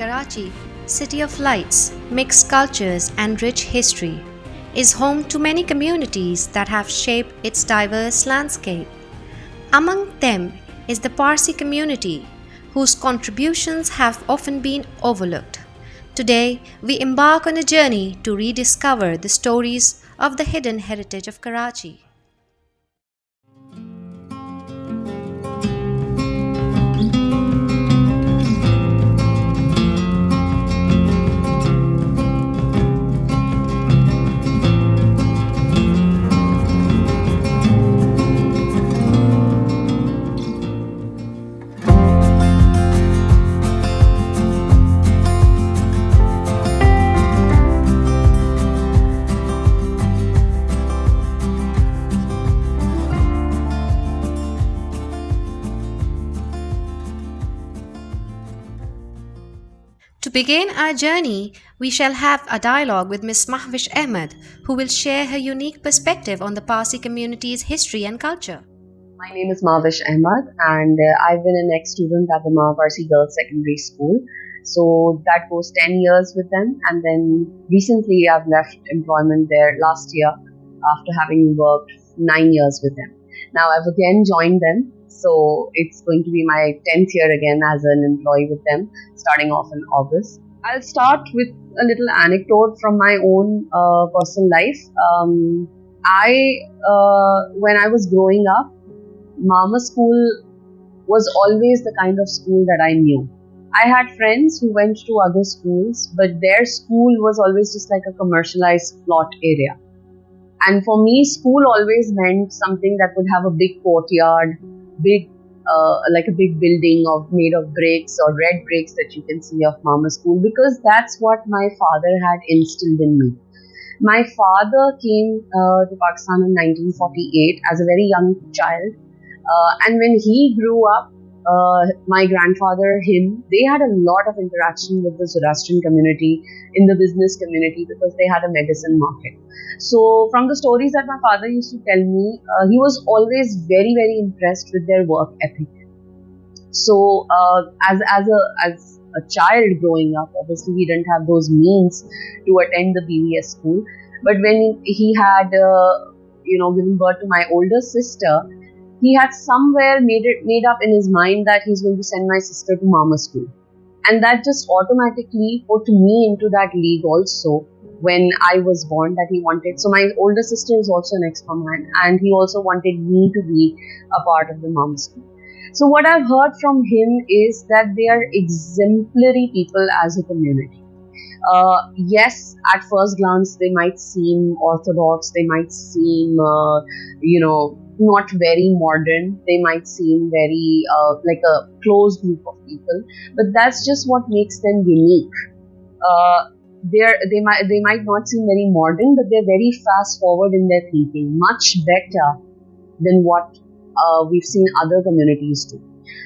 Karachi, city of lights, mixed cultures, and rich history, is home to many communities that have shaped its diverse landscape. Among them is the Parsi community, whose contributions have often been overlooked. Today, we embark on a journey to rediscover the stories of the hidden heritage of Karachi. To begin our journey, we shall have a dialogue with Ms. Mahwish Ahmed, who will share her unique perspective on the Parsi community's history and culture. My name is Mahwish Ahmed, and I've been an ex-student at the Parsi Girls Secondary School. So that goes 10 years with them, and then recently I've left employment there last year after having worked 9 years with them. Now I've again joined them, so it's going to be my 10th year again as an employee with them, starting off in August. I'll start with a little anecdote from my own personal life. When I was growing up, Mama School was always the kind of school that I knew. I had friends who went to other schools, but their school was always just like a commercialized plot area. And for me, school always meant something that would have a big courtyard, like a big building made of bricks or red bricks that you can see of Mama School, because that's what my father had instilled in me. My father came to Pakistan in 1948 as a very young child. And when he grew up, my grandfather, they had a lot of interaction with the Zoroastrian community in the business community because they had a medicine market. So from the stories that my father used to tell me, he was always very, very impressed with their work ethic. So as a child growing up, obviously he didn't have those means to attend the BVS school. But when he had, given birth to my older sister, he had somewhere made up in his mind that he's going to send my sister to Mama School. And that just automatically put me into that league also when I was born, that he wanted. So my older sister is also an ex-command, and he also wanted me to be a part of the Mama School. So what I've heard from him is that they are exemplary people as a community. Yes, at first glance, they might seem orthodox, they might seem, not very modern, they might seem very like a closed group of people, but that's just what makes them unique. They might not seem very modern, but they're very fast forward in their thinking, much better than what we've seen other communities do.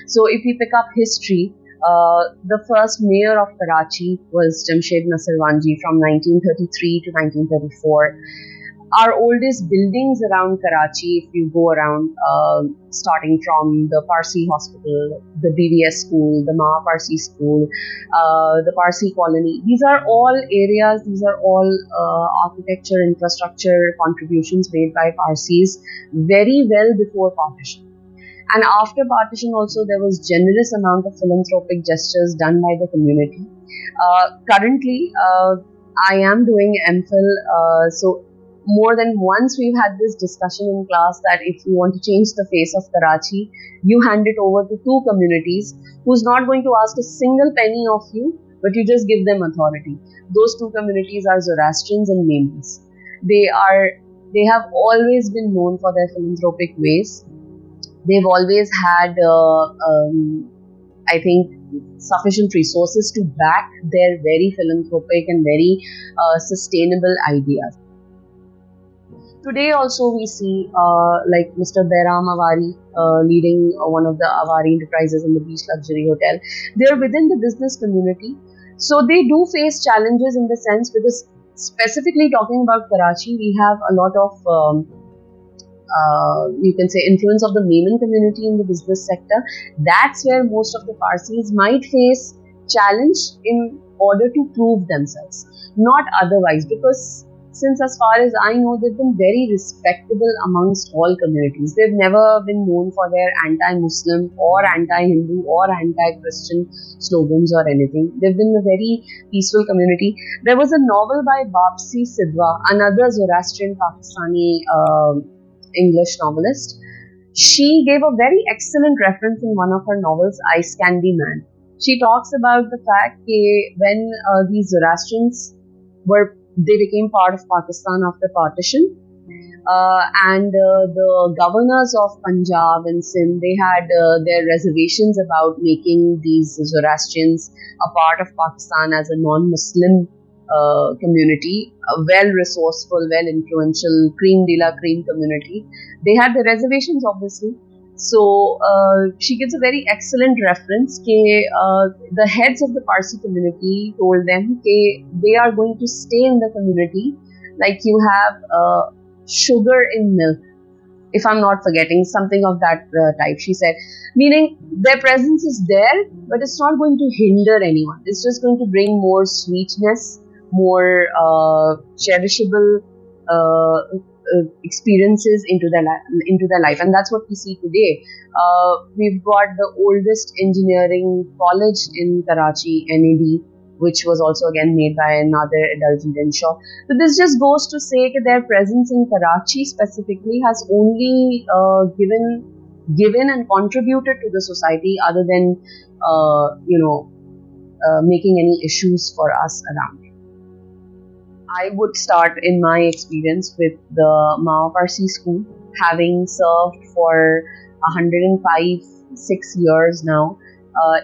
So if we pick up history, the first mayor of Karachi was Jamshed Nasirwanji from 1933 to 1934. Our oldest buildings around Karachi, if you go around, starting from the Parsi hospital, the BVS school, the Parsi school, the Parsi colony, these are all areas, these are all architecture, infrastructure contributions made by Parsis very well before partition. And after partition also, there was generous amount of philanthropic gestures done by the community. Currently, I am doing MPhil, so more than once we've had this discussion in class that if you want to change the face of Karachi, you hand it over to two communities who's not going to ask a single penny of you, but you just give them authority. Those two communities are Zoroastrians and Mehernaz. They have always been known for their philanthropic ways. They've always had, I think, sufficient resources to back their very philanthropic and very sustainable ideas. Today also we see like Mr. Avari leading one of the Avari enterprises in the Beach Luxury Hotel. They're within the business community. So they do face challenges in the sense, because specifically talking about Karachi, we have a lot of you can say influence of the Mehman community in the business sector. That's where most of the Parsis might face challenged in order to prove themselves, not otherwise. Because since as far as I know, they've been very respectable amongst all communities. They've never been known for their anti-Muslim or anti-Hindu or anti-Christian slogans or anything. They've been a very peaceful community. There was a novel by Sidhwa, another Zoroastrian Pakistani English novelist. She gave a very excellent reference in one of her novels, Ice Candy Man. She talks about the fact that when these Zoroastrians they became part of Pakistan after partition, and the governors of Punjab and Sindh, they had their reservations about making these Zoroastrians a part of Pakistan as a non-Muslim community, a well-resourceful, well-influential, cream de la cream community. They had the reservations, obviously. So she gives a very excellent reference. The heads of the Parsi community told them they are going to stay in the community like you have sugar in milk, if I'm not forgetting, something of that type, she said. Meaning their presence is there, but it's not going to hinder anyone. It's just going to bring more sweetness, more cherishable experiences into their life, and that's what we see today. We've got the oldest engineering college in Karachi, NAD, which was also again made by another adult in Dinshaw. So this just goes to say that their presence in Karachi specifically has only given and contributed to the society, other than making any issues for us around. I would start, in my experience, with the Parsi school, having served for 105-6 years now.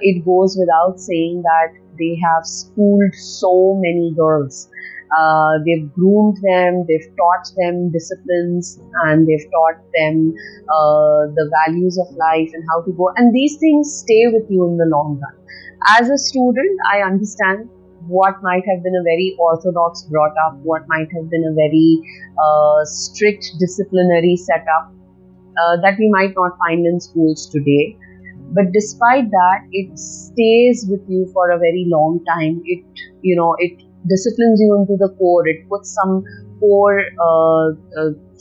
It goes without saying that they have schooled so many girls. They've groomed them, they've taught them disciplines, and they've taught them the values of life and how to go. And these things stay with you in the long run. As a student, I understand what might have been a very orthodox brought up, what might have been a very strict disciplinary setup that we might not find in schools today. But despite that, it stays with you for a very long time. It disciplines you into the core. It puts some core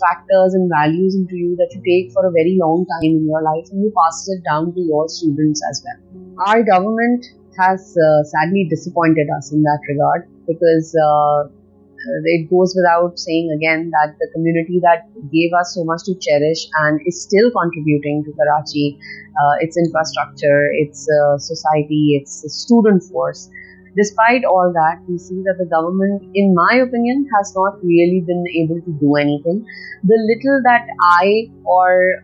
factors and values into you that you take for a very long time in your life, and you pass it down to your students as well. Our government has sadly disappointed us in that regard, because it goes without saying again that the community that gave us so much to cherish and is still contributing to Karachi, its infrastructure, its society, its student force. Despite all that, we see that the government, in my opinion, has not really been able to do anything. The little that I or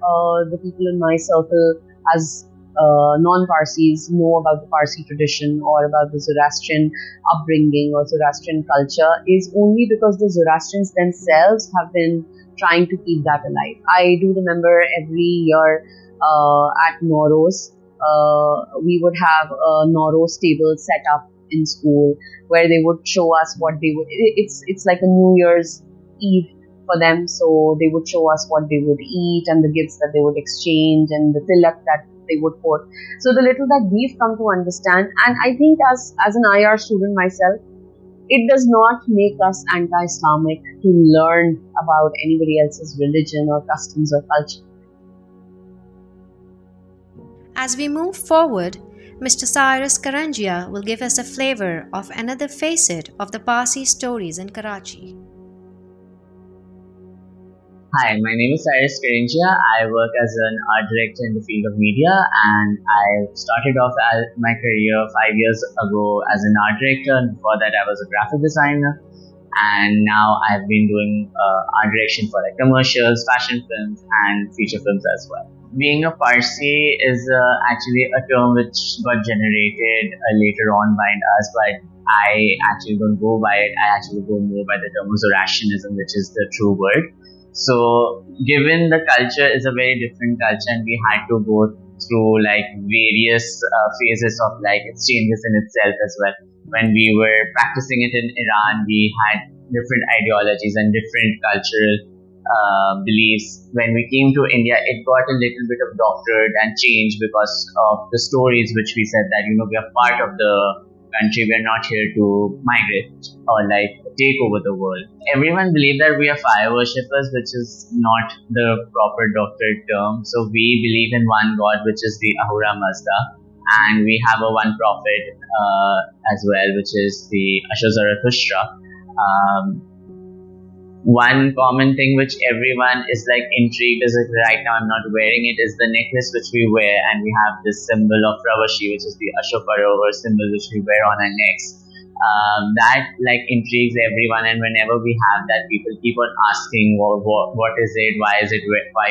the people in my circle as non-Parsis know about the Parsi tradition or about the Zoroastrian upbringing or Zoroastrian culture is only because the Zoroastrians themselves have been trying to keep that alive. I do remember every year at Nowruz, we would have a Nowruz table set up in school where they would show us what they would. It's like a New Year's Eve for them, so they would show us what they would eat and the gifts that they would exchange and the tilak that they would put. So the little that we've come to understand, and I think as an IR student myself, it does not make us anti-Islamic to learn about anybody else's religion or customs or culture. As we move forward, Mr. Cyrus Karanjia will give us a flavor of another facet of the Parsi stories in Karachi. Hi, my name is Cyrus Karanjia. I work as an art director in the field of media, and I started off my career 5 years ago as an art director, and before that I was a graphic designer, and now I've been doing art direction for like commercials, fashion films and feature films as well. Being a Parsi is actually a term which got generated later on by us, but I actually don't go by it. I actually go more by the term of Zoroastrianism, which is the true word. So, given the culture is a very different culture, and we had to go through like various phases of like its changes in itself as well. When we were practicing it in Iran, we had different ideologies and different cultural beliefs. When we came to India, it got a little bit of doctored and changed because of the stories which we said that we are part of the country. We're not here to migrate or like take over the world. Everyone believes that we are fire worshippers, which is not the proper doctored term. So we believe in one God, which is the Ahura Mazda, and we have a one prophet as well, which is the Asher Zarathustra. One common thing which everyone is like intrigued is like right now I'm not wearing it, is the necklace which we wear, and we have this symbol of Ravashi, which is the Ashokarover symbol which we wear on our necks. That like intrigues everyone, and whenever we have that, people keep on asking, what is it, why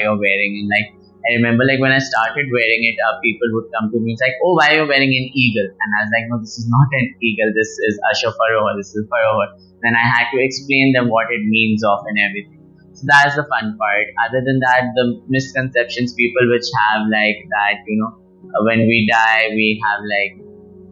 you're wearing it. Like I remember like when I started wearing it, people would come to me and say, oh, why are you wearing an eagle? And I was like, no, this is not an eagle, this is Ashokarover, this is Farover. Then I had to explain them what it means of and everything. So that's the fun part. Other than that, the misconceptions people which have like that, when we die, we have like,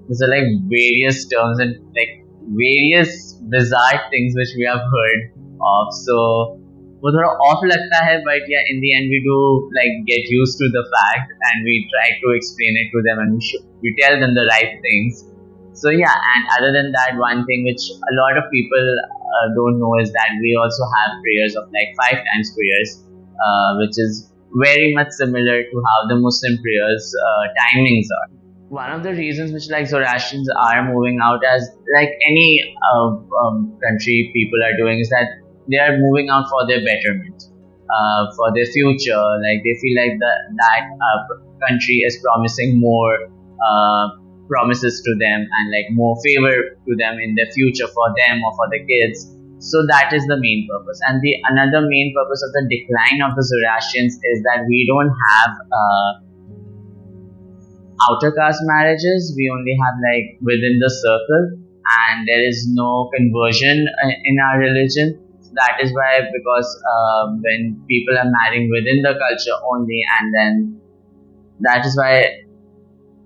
these are like various terms and like various bizarre things which we have heard of. So वो थोड़ा off लगता है, but yeah, in the end we do like get used to the fact, and we try to explain it to them, and we tell them the right things. So yeah, and other than that, one thing which a lot of people don't know is that we also have prayers of like 5 times prayers, which is very much similar to how the Muslim prayers timings are. One of the reasons which like Zoroastrians are moving out, as like any country people are doing, is that they are moving out for their betterment, for their future. Like they feel like that country is promising more promises to them and like more favor to them in the future for them or for the kids. So that is the main purpose. And the another main purpose of the decline of the Zoroastrians is that we don't have outer caste marriages. We only have like within the circle, and there is no conversion in our religion. That is why, because when people are marrying within the culture only, and then that is why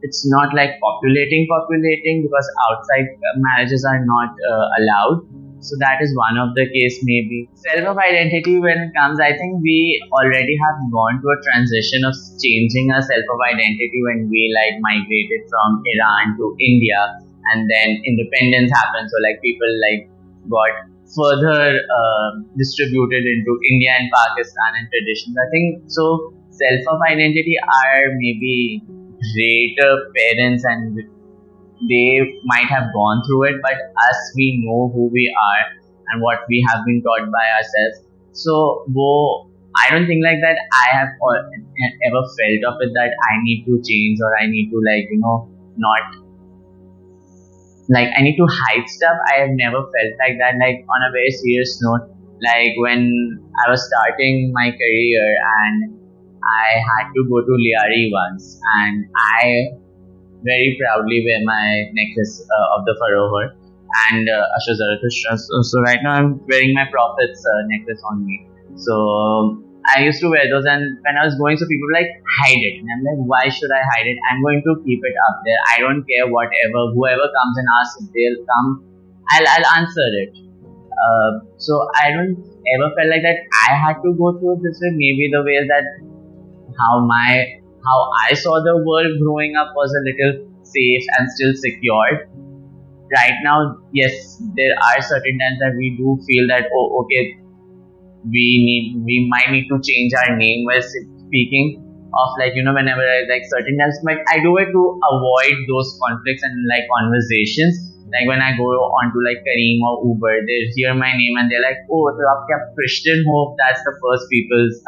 it's not like populating, because outside marriages are not allowed. So that is one of the case. Maybe self of identity, when it comes, I think we already have gone to a transition of changing our self of identity when we like migrated from Iran to India, and then independence happened. So like people like got further distributed into India and Pakistan and traditions. I think so. Self of identity are maybe greater parents, and they might have gone through it, but us, we know who we are and what we have been taught by ourselves. So I don't think like that I have ever felt of it that I need to change, or I need to like not like I need to hide stuff. I have never felt like that. Like on a very serious note, like when I was starting my career and I had to go to Liari once, and I very proudly wear my necklace of the Farover and Asher Zarathustra. So right now I'm wearing my prophet's necklace on me. So I used to wear those, and when I was going, so people were like, hide it. And I'm like, why should I hide it? I'm going to keep it up there. I don't care whoever comes and asks, if they'll come, I'll answer it. So I don't ever felt like that I had to go through this way. Maybe the way that how I saw the world growing up was a little safe and still secured. Right now, yes, there are certain times that we do feel that, oh, okay, we might need to change our name while speaking of like, whenever like certain times, but I do it to avoid those conflicts and like conversations. Like when I go onto like Kareem or Uber, they hear my name and they're like, oh, so aap kya Christian ho? That's the first people's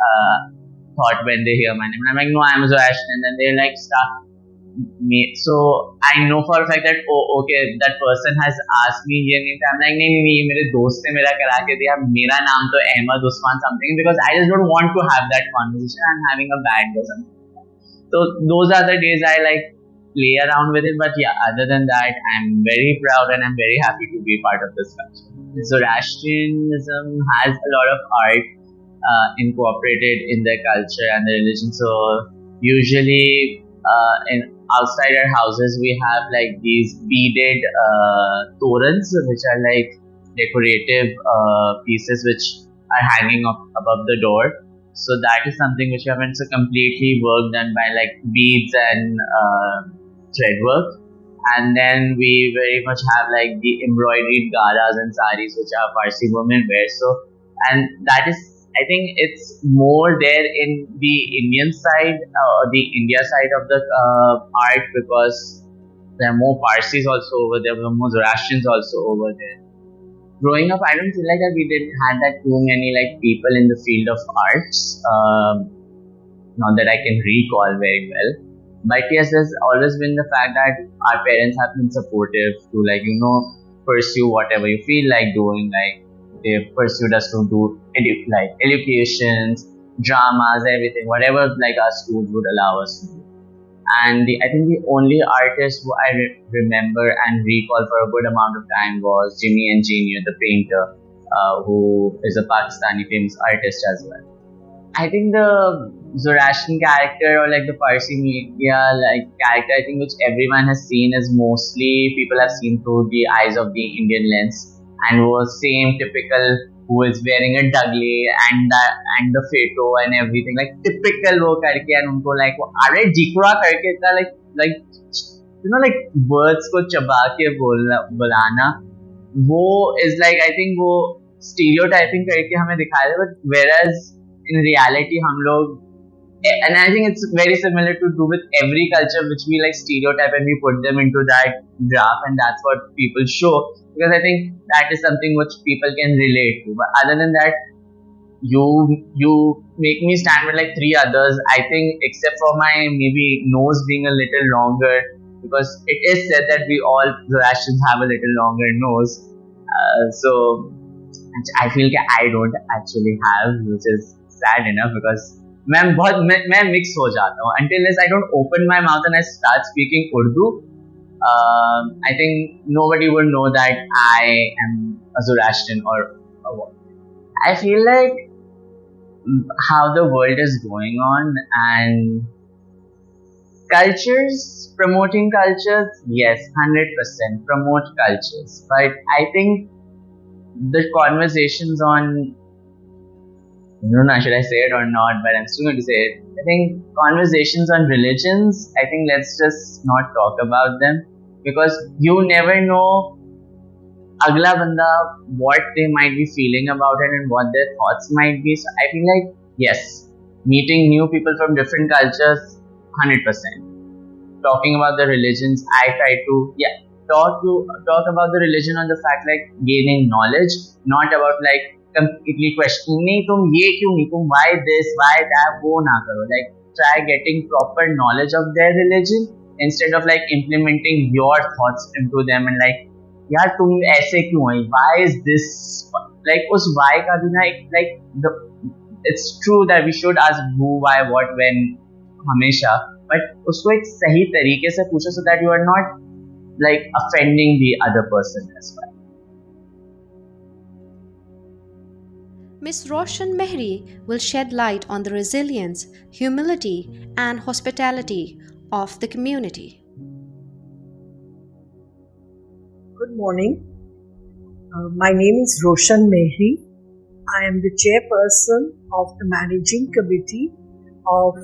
thought when they hear my name. And I'm like, no, I'm Zoroastrian. And then they like start me. So I know for a fact that, oh, okay, that person has asked me your name. I'm like, nahi, mere dost ne mera kara ke diya. Mera naam to Ahmed Usman something, because I just don't want to have that conversation. I'm having a bad day. So those are the days I like play around with it. But yeah, other than that, I'm very proud and I'm very happy to be part of this culture. Zoroastrianism has a lot of art incorporated in their culture and their religion. So usually in outside our houses we have like these beaded torans, which are like decorative pieces which are hanging up above the door. So that is something which happens, a completely work done by like beads and thread work. And then we very much have like the embroidered garas and saris, which are Parsi women wear. So, and that is, I think it's more there in the Indian side, the India side of the art, because there are more Parsis also over there, there are more Zoroastrians also over there. Growing up, I don't feel like that we didn't have that too many like people in the field of arts. Not that I can recall very well. But yes, there's always been the fact that our parents have been supportive to like, pursue whatever you feel like doing. Like they pursued us to do like educations, dramas, everything, whatever like our schools would allow us to do. And I think the only artist who I remember and recall for a good amount of time was Jimmy Engineer, the painter, who is a Pakistani famous artist as well. I think the Zoroastrian character or like the Parsi media like character, I think which everyone has seen is mostly people have seen through the eyes of the Indian lens, and was same typical who is wearing a dagle and the feto and everything like typical wo karke, and unko like are jikwa karke tha like like words ko chaba ke bulana, wo is like I think wo stereotyping karke hame dikhaya, but whereas in reality hum log, and I think it's very similar to do with every culture which we like stereotype and we put them into that graph, and that's what people show, because I think that is something which people can relate to. But other than that, you make me stand with like three others, I think, except for my maybe nose being a little longer, because it is said that we all Zoroastrians have a little longer nose, so I feel that I don't actually have, which is sad enough, because मैं mix हो जाता हूँ until I don't open my mouth and I start speaking Urdu. I think nobody would know that I am a Zoroastrian or what. I feel like how the world is going on and cultures, promoting cultures, yes, 100% promote cultures, but I think the conversations on, I don't know, should I say it or not, but I'm still going to say it. I think conversations on religions, I think let's just not talk about them, because you never know agla banda what they might be feeling about it and what their thoughts might be. So I feel like, yes, meeting new people from different cultures, 100%. Talking about the religions, I try to, talk about the religion on the fact like gaining knowledge, not about like completely questioning, nahi tum ye kyun nahi, tum why this, why that, wo na karo. Like try getting proper knowledge of their religion instead of like implementing your thoughts into them and like, yaar tum aise kyun hai, why is this, like us why ka bhi na, like it's true that we should ask who, why, what, when, hamesha, but usko ek sahi tarike se pucho so that you are not like offending the other person as well. Ms. Roshan Mehri will shed light on the resilience, humility, and hospitality of the community. Good morning. My name is Roshan Mehri. I am the chairperson of the managing committee of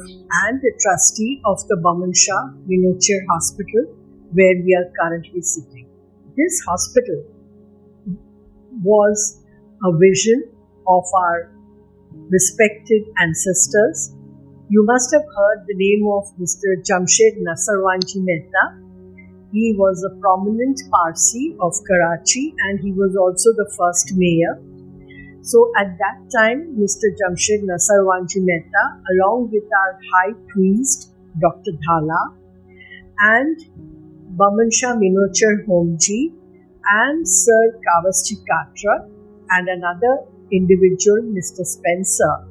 and the trustee of the Bharucha Miniature Hospital, where we are currently sitting. This hospital was a vision of our respected ancestors. You must have heard the name of Mr. Jamshed Nasarwanji Mehta. He was a prominent Parsi of Karachi and he was also the first mayor. So at that time, Mr. Jamshed Nasarwanji Mehta, along with our high priest, Dr. Dhala, and Bharucha Miniature Homji, and Sir Kavasti Katra, and another individual, Mr. Spencer.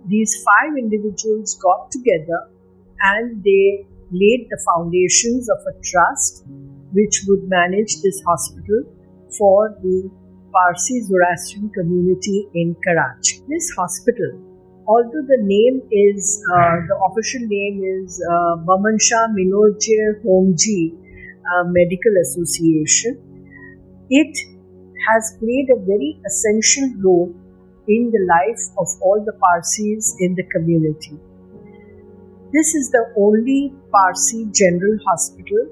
These 5 individuals got together and they laid the foundations of a trust which would manage this hospital for the Parsi Zoroastrian community in Karachi. This hospital, although the name is, the official name is Bharucha Miniature Homji Medical Association, it has played a very essential role in the life of all the Parsis in the community. This is the only Parsi general hospital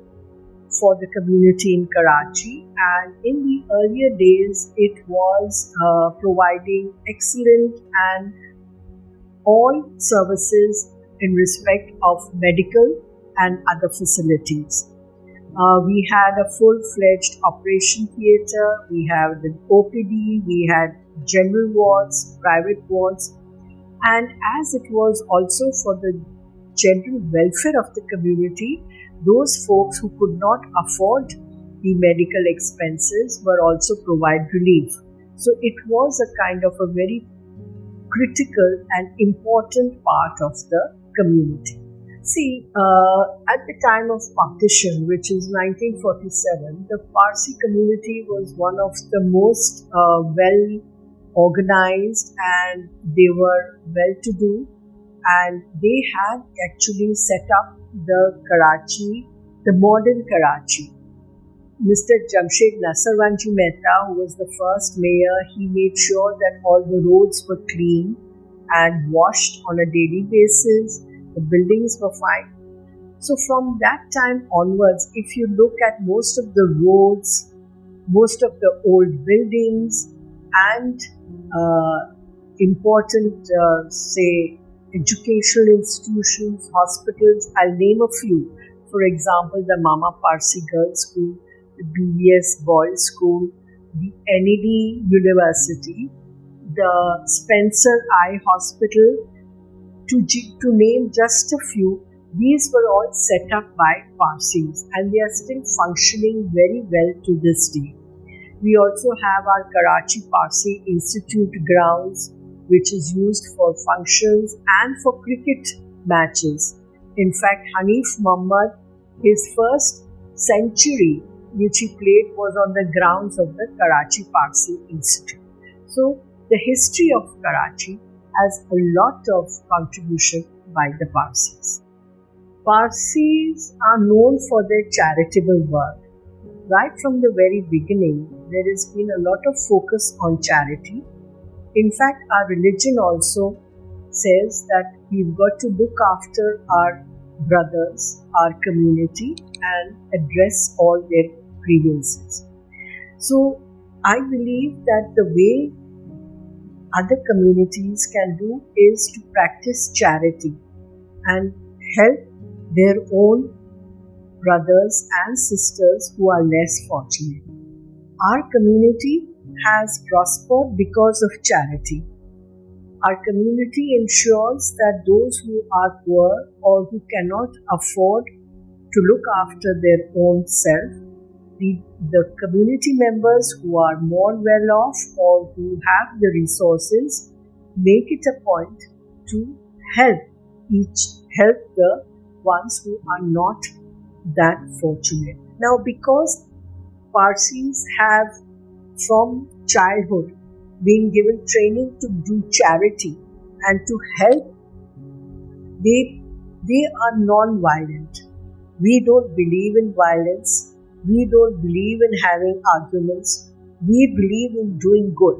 for the community in Karachi, and in the earlier days it was providing excellent and all services in respect of medical and other facilities. We had a full-fledged operation theatre, we had the OPD, we had general wards, private wards, and as it was also for the general welfare of the community, those folks who could not afford the medical expenses were also provided relief. So it was a kind of a very critical and important part of the community. See, at the time of partition, which is 1947, the Parsi community was one of the most well organized, and they were well to do, and they had actually set up the Karachi, the modern Karachi. Mr. Jamshed Nasarwanji Mehta, who was the first mayor, he made sure that all the roads were clean and washed on a daily basis. The buildings were fine. So from that time onwards, if you look at most of the roads, most of the old buildings and important, say, educational institutions, hospitals, I'll name a few. For example, the Mama Parsi Girls School, the BVS Boys School, the NED University, the Spencer Eye Hospital, to name just a few. These were all set up by Parsis, and they are still functioning very well to this day. We also have our Karachi Parsi Institute grounds, which is used for functions and for cricket matches. In fact, Hanif Muhammad, his first century which he played was on the grounds of the Karachi Parsi Institute. So the history of Karachi has a lot of contribution by the Parsis. Parsis are known for their charitable work. Right from the very beginning, there has been a lot of focus on charity. In fact, our religion also says that we've got to look after our brothers, our community, and address all their grievances. So, I believe that the way other communities can do is to practice charity and help their own brothers and sisters who are less fortunate. Our community has prospered because of charity. Our community ensures that those who are poor or who cannot afford to look after their own self, the community members who are more well off or who have the resources, make it a point to help the ones who are not that fortunate. Now, because Parsis have from childhood been given training to do charity and to help, they are non-violent. We don't believe in violence. We don't believe in having arguments. We believe in doing good.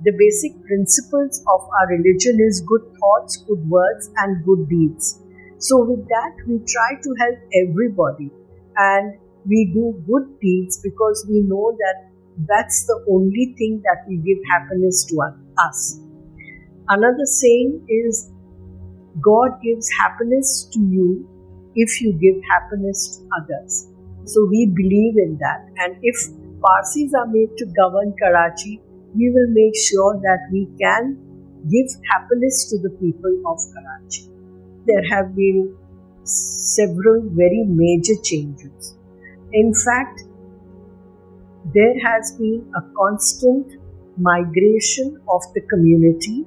The basic principles of our religion is good thoughts, good words, and good deeds. So with that, we try to help everybody, and we do good deeds because we know that that's the only thing that will give happiness to us. Another saying is, God gives happiness to you if you give happiness to others. So we believe in that, and if Parsis are made to govern Karachi, we will make sure that we can give happiness to the people of Karachi. There have been several very major changes. In fact, there has been a constant migration of the community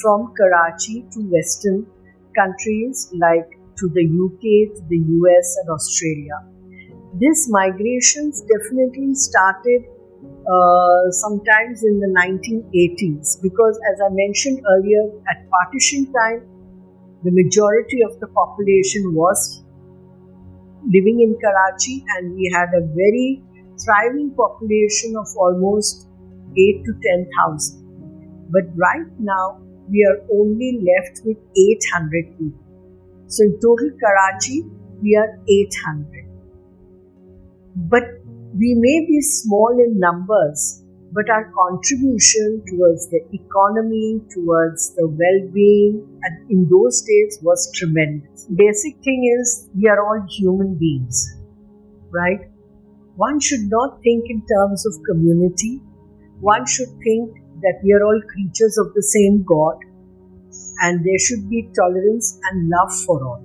from Karachi to Western countries like to the UK, to the US and Australia. These migrations definitely started sometimes in the 1980s because, as I mentioned earlier, at partition time, the majority of the population was living in Karachi, and we had a very thriving population of almost 8 to 10,000. But right now, we are only left with 800 people. So in total Karachi, we are 800. But we may be small in numbers, but our contribution towards the economy, towards the well-being, and in those days was tremendous. Basic thing is we are all human beings, right? One should not think in terms of community. One should think that we are all creatures of the same God, and there should be tolerance and love for all.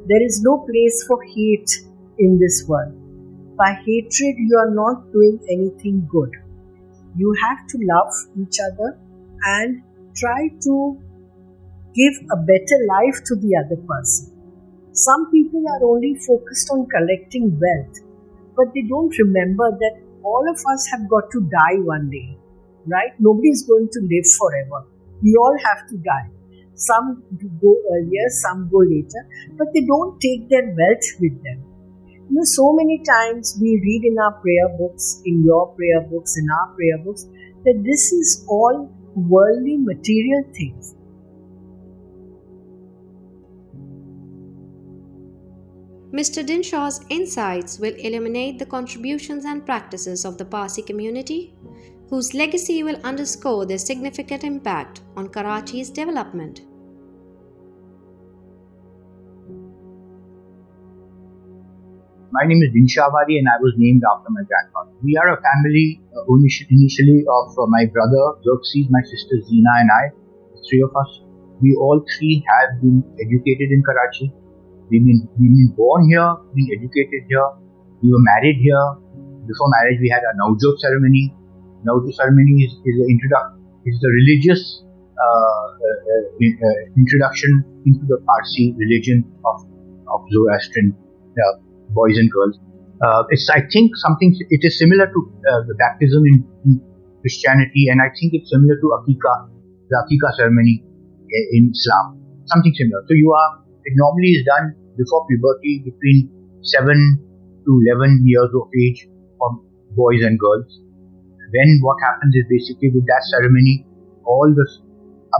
There is no place for hate in this world. By hatred, you are not doing anything good. You have to love each other and try to give a better life to the other person. Some people are only focused on collecting wealth, but they don't remember that all of us have got to die one day, right? Nobody is going to live forever. We all have to die. Some go earlier, some go later, but they don't take their wealth with them. You know, so many times we read in our prayer books, in your prayer books, in our prayer books, that this is all worldly material things. Mr. Dinshaw's insights will illuminate the contributions and practices of the Parsi community, whose legacy will underscore their significant impact on Karachi's development. My name is Dinshaw and I was named after my grandfather. We are a family initially of my brother Xerxes, my sister Zina and I, the three of us. We all three have been educated in Karachi. We've been born here, been educated here. We were married here. Before marriage, we had a Naujot ceremony. Naujot ceremony is the religious introduction into the Parsi religion of Zoroastrian boys and girls. I think it is similar to the baptism in Christianity, and I think it's similar to Irteqaa, the Irteqaa ceremony in Islam. Something similar. So it normally is done before puberty, between 7 to 11 years of age for boys and girls. Then what happens is basically with that ceremony,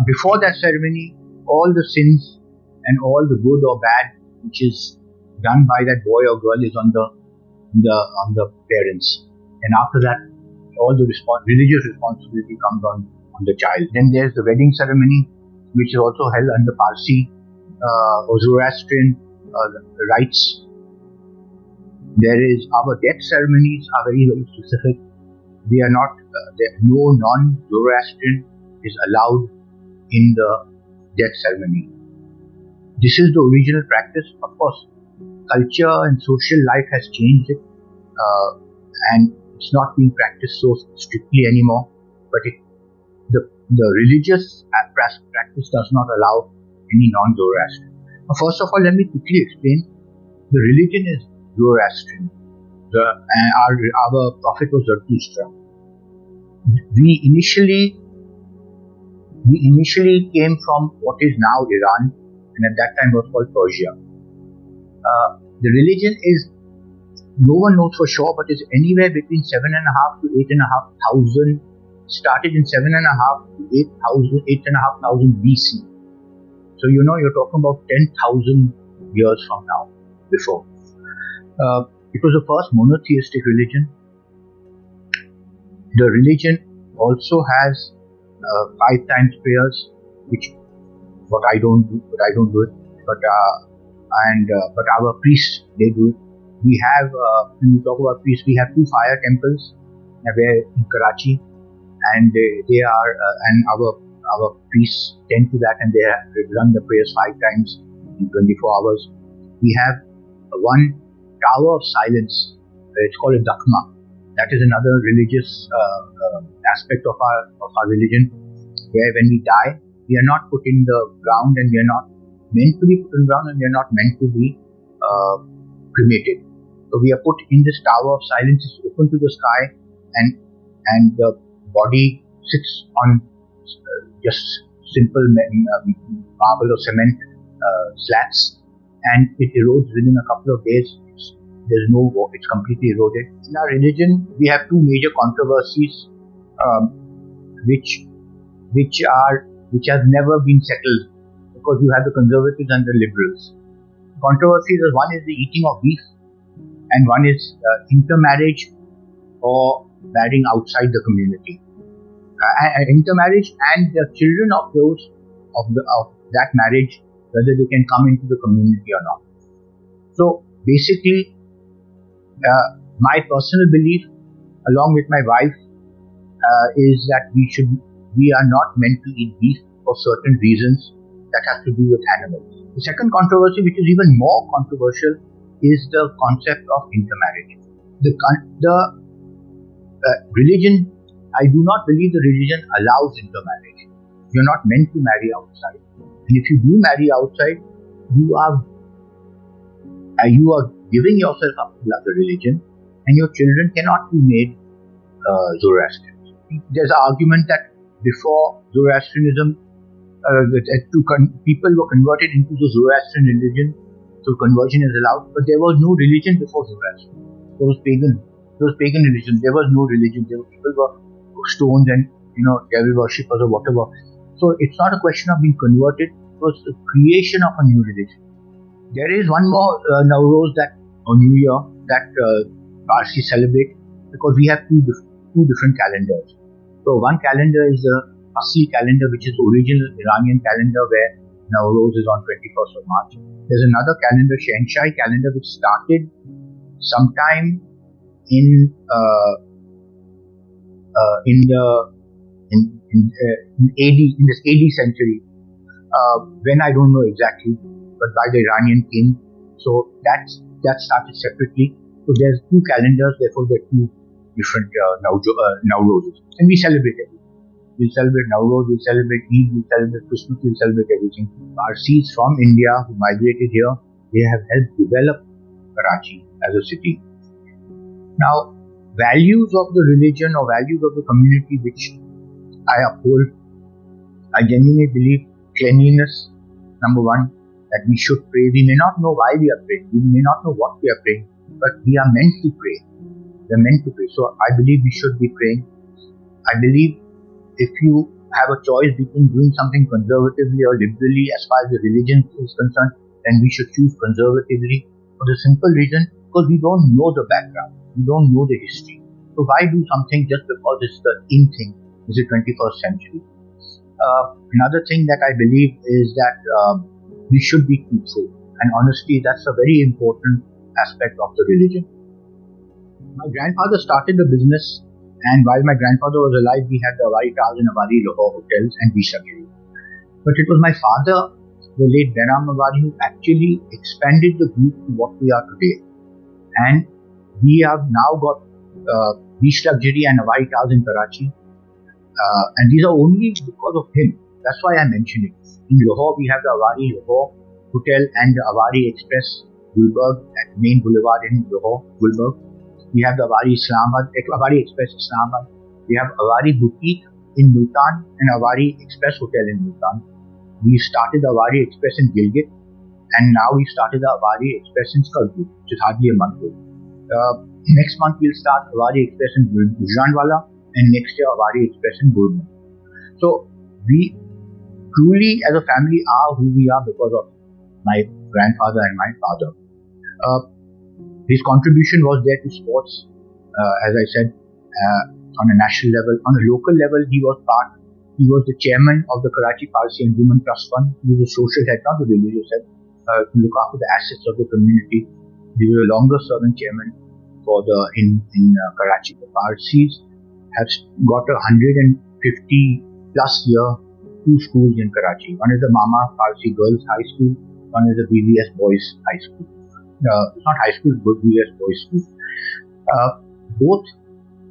before that ceremony, all the sins and all the good or bad which is done by that boy or girl is on the parents, and after that, all the religious responsibility comes on the child. Then there's the wedding ceremony, which is also held under Parsi or Zoroastrian rites. There is our death ceremonies are very, very specific. We are not no non-Zoroastrian is allowed in the death ceremony. This is the original practice. Of course, culture and social life has changed it, and it's not being practiced so strictly anymore. But the religious practice does not allow any non-Zoroastrian. First of all, let me quickly explain. The religion is Zoroastrian. Our prophet was Zarathustra. We initially came from what is now Iran, and at that time was called Persia. The religion is, no one knows for sure, but is anywhere between 7,500 to 8,500. Started in 7,500 to 8,500 BC. So you're talking about 10,000 years from now. Before, it was the first monotheistic religion. The religion also has 5 times prayers, but I don't do it. But our priests, they do it. We have, when we talk about priests, we have 2 fire temples in Karachi, and they are, and our priests tend to that, and they run the prayers 5 times in 24 hours. We have one tower of silence. It's called a dakma. That is another religious aspect of our religion, where when we die, we are not put in the ground, and we are not meant to be put in the ground, and we are not meant to be cremated. So we are put in this tower of silence. It's open to the sky, and the body sits on just simple marble or cement slats, and it erodes within a couple of days. It's completely eroded. In our religion, we have 2 major controversies, which have never been settled, because you have the conservatives and the liberals. Controversies, one is the eating of beef, and one is intermarriage or marrying outside the community. Intermarriage and the children of those of that marriage, whether they can come into the community or not. So basically, my personal belief, along with my wife, is that we are not meant to eat beef for certain reasons that have to do with animals. The second controversy, which is even more controversial, is the concept of intermarriage. The religion, I do not believe the religion allows intermarriage. You're not meant to marry outside. And if you do marry outside, you are giving yourself up to the religion, and your children cannot be made Zoroastrians. There's an argument that before Zoroastrianism, people were converted into the Zoroastrian religion, so conversion is allowed, but there was no religion before Zoroastrian. There was pagan religion. There was no religion. People were stoned and devil worshippers or whatever. So it's not a question of being converted. It was the creation of a new religion. There is one more Nowruz or New Year that Parsi celebrate, because we have two different calendars. So one calendar is the Parsi calendar, which is the original Iranian calendar, where Nowruz is on 21st of March. There's another calendar, Shahnshai calendar, which started sometime in this AD century, when I don't know exactly, but by the Iranian king. So that started separately. So there's two calendars, therefore there are two different Nowruzes, and we celebrate everything. We'll celebrate Nowruz, we'll celebrate Eid, we'll celebrate Christmas, we'll celebrate everything. Parsis from India who migrated here, they have helped develop Karachi as a city. Now, values of the religion or values of the community which I uphold, I genuinely believe cleanliness, number one, that we should pray. We may not know why we are praying, we may not know what we are praying, but we are meant to pray. We are meant to pray. So I believe we should be praying. I believe if you have a choice between doing something conservatively or liberally as far as the religion is concerned, then we should choose conservatively, for the simple reason because we don't know the background, we don't know the history. So why do something just because it's the in thing? Is the 21st century? Another thing that I believe is that we should be truthful, and honesty, that's a very important aspect of the religion. My grandfather started the business, and while my grandfather was alive, we had the Avari Towers and Avari Lahore hotels and beach luxury. But it was my father, the late Behram Avari, who actually expanded the group to what we are today. And we have now got beach luxury and Avari Towers in Karachi. And these are only because of him. That's why I mention it. In Lahore, we have the Avari Lahore Hotel and the Avari Express Gulberg at Main Boulevard in Lahore, Gulberg. We have the Avari Express Islamabad. We have Avari Boutique in Multan and Avari Express Hotel in Multan. We started the Avari Express in Gilgit, and now we started the Avari Express in Skardu, which is hardly a month old. Next month we'll start Avari Express in Gujranwala, and next year Avari Express in Gurman. So we truly as a family are who we are because of my grandfather and my father. His contribution was there to sports, as I said, on a national level. On a local level, he was the chairman of the Karachi Parsi and Women Trust Fund. He was a social head, not the religious head, to look after the assets of the community. He was the longest serving chairman in Karachi. The Parsis have got 150 plus year 2 schools in Karachi. One is the Mama Parsi Girls High School, one is the BVS Boys High School. It's not high school, but BVS Boys School. Both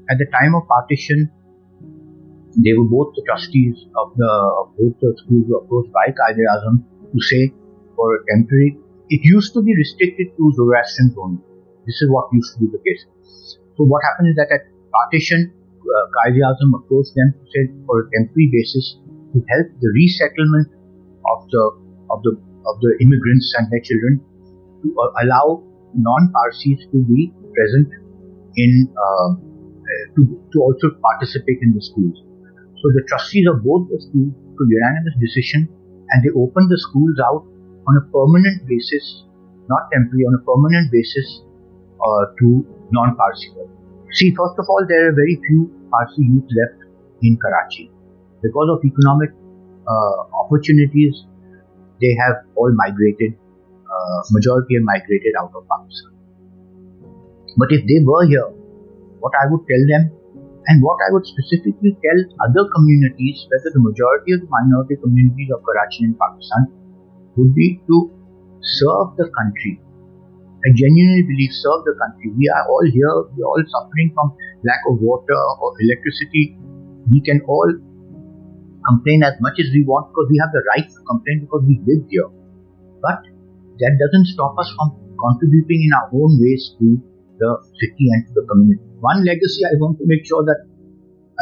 at the time of partition, they were both the trustees of both the schools were approached by Quaid-e-Azam to say for a temporary. It used to be restricted to Zoroastrians only. This is what used to be the case. So what happened is that at partition, Quaid-e-Azam approached them to say for a temporary basis to help the resettlement of the immigrants and their children, to allow non-Parsis to be present in to also participate in the schools. So the trustees of both the schools took unanimous decision, and they opened the schools out on a permanent basis, not temporary, on a permanent basis to non-Parsi work. See, first of all, there are very few Parsi youth left in Karachi. Because of economic opportunities, they have all migrated, majority have migrated out of Pakistan. But if they were here, what I would tell them, and what I would specifically tell other communities, whether the majority of the minority communities of Karachi and Pakistan, would be to serve the country. I genuinely believe serve the country. We are all here, we are all suffering from lack of water or electricity. We can all complain as much as we want because we have the right to complain because we live here. But that doesn't stop us from contributing in our own ways to the city and to the community. One legacy I want to make sure that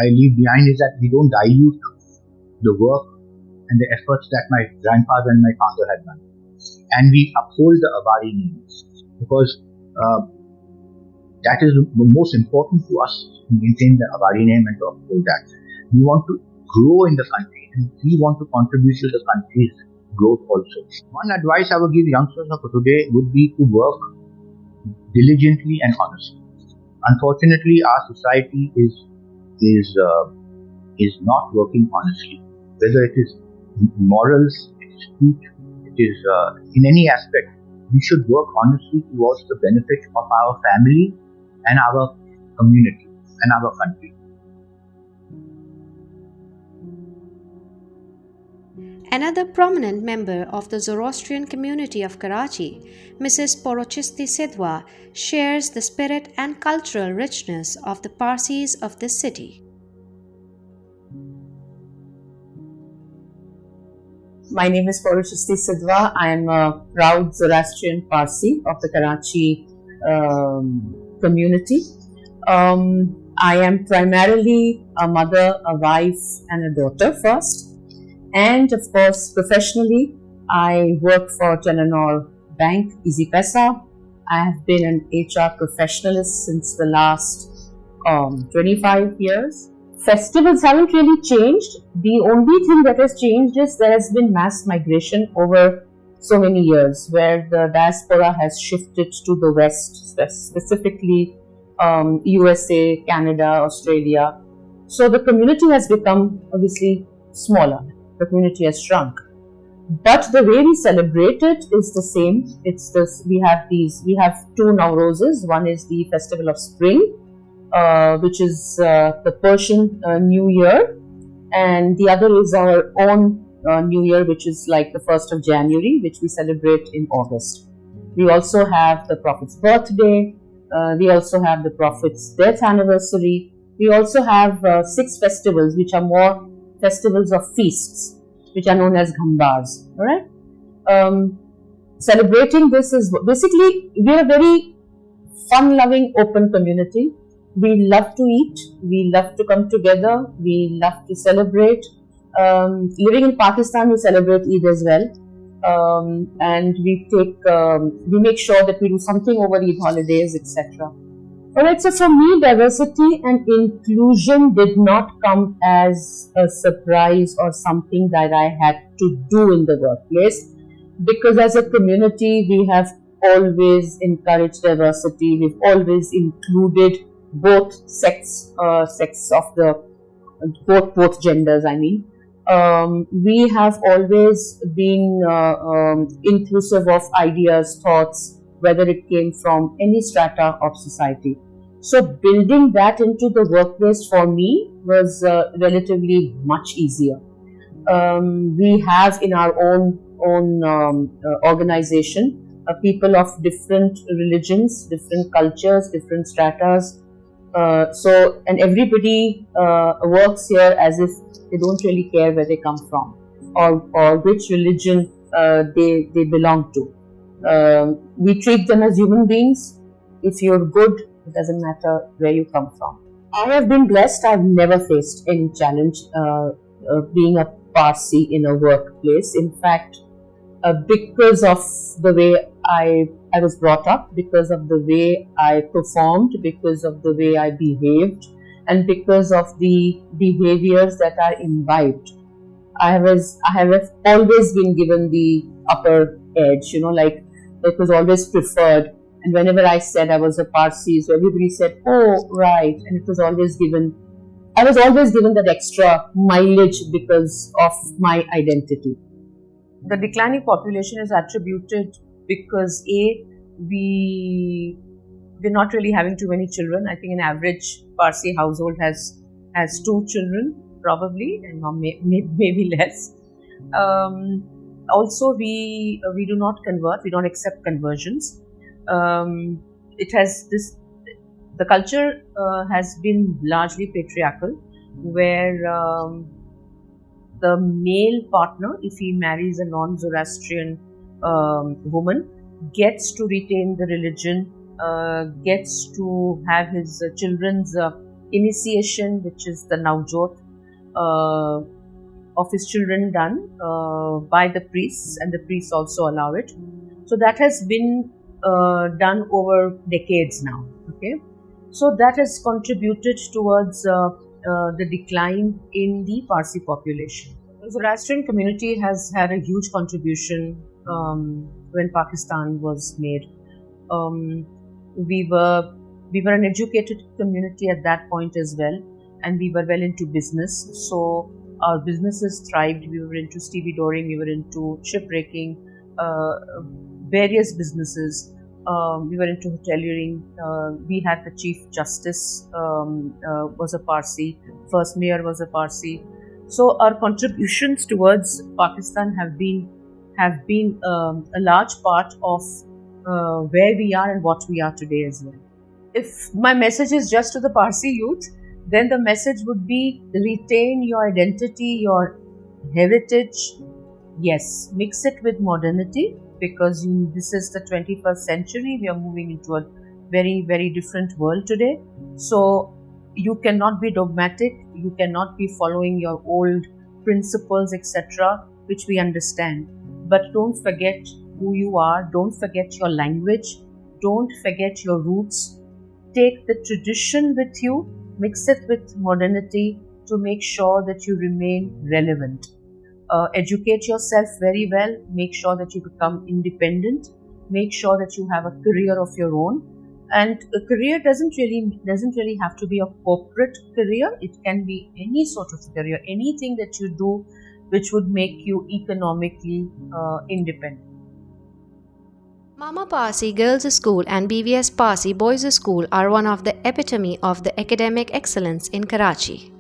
I leave behind is that we don't dilute the work and the efforts that my grandfather and my father had done. And we uphold the Avari name because that is the most important to us, to maintain the Avari name and to uphold that. We want to grow in the country and we want to contribute to the country's growth also. One advice I would give youngsters of today would be to work diligently and honestly. Unfortunately, our society is not working honestly. Whether it is morals, it is truth, it is in any aspect, we should work honestly towards the benefit of our family and our community and our country. Another prominent member of the Zoroastrian community of Karachi, Mrs. Pouruchisty Sidhwa, shares the spirit and cultural richness of the Parsis of this city. My name is Pouruchisty Sidhwa. I am a proud Zoroastrian Parsi of the Karachi community. I am primarily a mother, a wife, and a daughter first. And of course, professionally, I work for Telenor Bank, Easy Pesa. I have been an HR professionalist since the last 25 years. Festivals haven't really changed. The only thing that has changed is there has been mass migration over so many years, where the diaspora has shifted to the West, specifically USA, Canada, Australia. So the community has become obviously smaller. The community has shrunk, but the way we celebrate it is the same. It's this. We have two Nowrozes. One is the Festival of Spring, which is the Persian New Year, and the other is our own New Year, which is like the 1st of January, which we celebrate in August. We also have the Prophet's birthday. We also have the Prophet's death anniversary. We also have 6 festivals, which are more festivals of feasts, which are known as Ghambars. All right. Celebrating this is basically, we are a very fun-loving, open community. We love to eat. We love to come together. We love to celebrate. Living in Pakistan, we celebrate Eid as well, and we make sure that we do something over Eid holidays, etc. Alright, so for me, diversity and inclusion did not come as a surprise or something that I had to do in the workplace, because as a community, we have always encouraged diversity. We've always included both both genders. I mean, we have always been inclusive of ideas, thoughts, whether it came from any strata of society. So building that into the workplace for me was relatively much easier. We have in our own organization people of different religions, different cultures, different stratas. And everybody works here as if they don't really care where they come from or which religion they belong to. We treat them as human beings. If you're good, it doesn't matter where you come from. I have been blessed. I've never faced any challenge being a Parsi in a workplace. In fact, because of the way I was brought up, because of the way I performed, because of the way I behaved, and because of the behaviors that are imbibed, I have always been given the upper edge. Like it was always preferred And whenever I said I was a Parsi, so everybody said, "Oh, right." And it was always given, I was always given that extra mileage because of my identity. The declining population is attributed because we're not really having too many children. I think an average Parsi household has 2 children probably, and maybe less. Also, we do not convert. We don't accept conversions. The culture has been largely patriarchal, where the male partner, if he marries a non-Zoroastrian woman, gets to retain the religion, gets to have his children's initiation, which is the Navjot of his children, done by the priests, and the priests also allow it. So that has been done over decades now. Okay, so that has contributed towards the decline in the Parsi population. The Zoroastrian community has had a huge contribution when Pakistan was made. We were an educated community at that point as well, and we were well into business. So our businesses thrived. We were into stevedoring, we were into shipbreaking, various businesses. We were into hoteliering. We had the Chief Justice was a Parsi. First Mayor was a Parsi. So our contributions towards Pakistan have been a large part of where we are and what we are today as well. If my message is just to the Parsi youth, then the message would be retain your identity, your heritage. Yes, mix it with modernity, because this is the 21st century. We are moving into a very, very different world today. So you cannot be dogmatic. You cannot be following your old principles, etc., which we understand. But don't forget who you are. Don't forget your language. Don't forget your roots. Take the tradition with you. Mix it with modernity to make sure that you remain relevant. Educate yourself very well. Make sure that you become independent. Make sure that you have a career of your own. And a career doesn't really have to be a corporate career. It can be any sort of career, anything that you do which would make you economically independent. Mama Parsi Girls' School and BVS Parsi Boys' School are one of the epitome of the academic excellence in Karachi.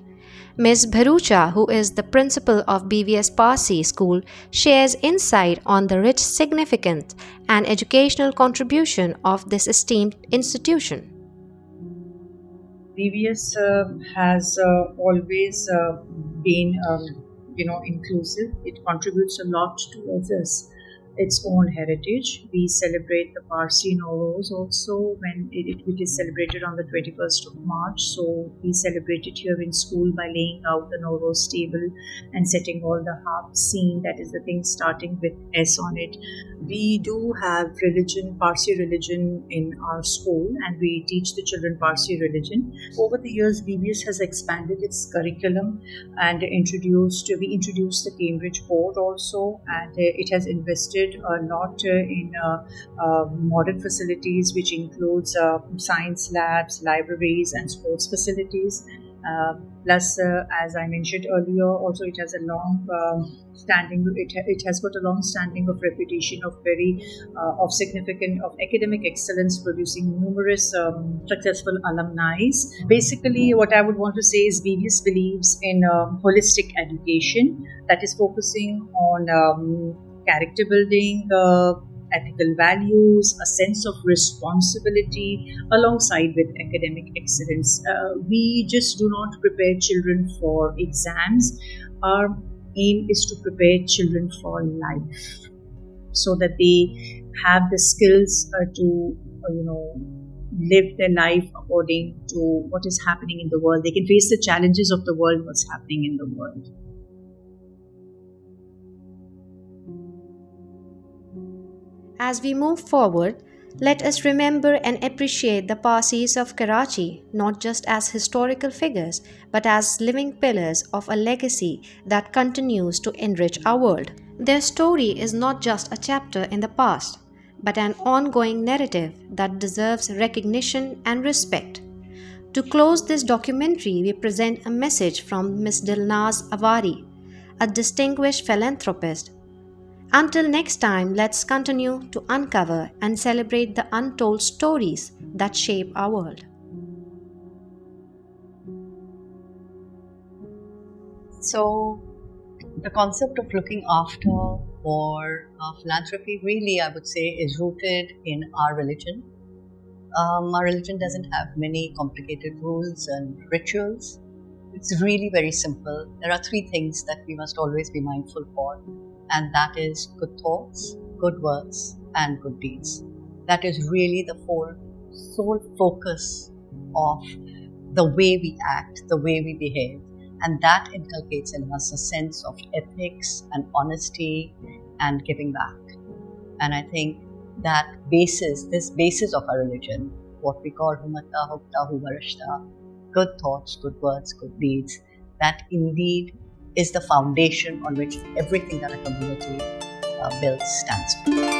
Ms. Bharucha, who is the principal of BVS Parsi School, shares insight on the rich, significant, and educational contribution of this esteemed institution. BVS has always been, inclusive. It contributes a lot towards its own heritage. We celebrate the Parsi Nowruz also when it is celebrated on the 21st of March. So we celebrate it here in school by laying out the Nowruz table and setting all the harp scene, that is the thing starting with S on it. We do have religion, Parsi religion in our school, and we teach the children Parsi religion. Over the years, BBS has expanded its curriculum and we introduced the Cambridge Board also, and it has invested a lot in modern facilities, which includes science labs, libraries, and sports facilities. Plus, as I mentioned earlier, also it has a long standing. It has got a long standing of reputation of of academic excellence, producing numerous successful alumni. Basically, what I would want to say is BBS believes in holistic education that is focusing on character building, ethical values, a sense of responsibility alongside with academic excellence. We just do not prepare children for exams. Our aim is to prepare children for life so that they have the skills to live their life according to what is happening in the world. They can face the challenges of the world, what's happening in the world. As we move forward, let us remember and appreciate the Parsis of Karachi not just as historical figures but as living pillars of a legacy that continues to enrich our world. Their story is not just a chapter in the past, but an ongoing narrative that deserves recognition and respect. To close this documentary, we present a message from Ms. Dilnaz Avari, a distinguished philanthropist. Until next time, let's continue to uncover and celebrate the untold stories that shape our world. So, the concept of looking after or philanthropy really, I would say, is rooted in our religion. Our religion doesn't have many complicated rules and rituals. It's really very simple. There are three things that we must always be mindful for, and that is good thoughts, good words, and good deeds. That is really the sole focus of the way we act, the way we behave, and that inculcates in us a sense of ethics and honesty and giving back. And I think that this basis of our religion, what we call humata hukta huvarashta, good thoughts, good words, good deeds, that indeed is the foundation on which everything that a community builds stands on.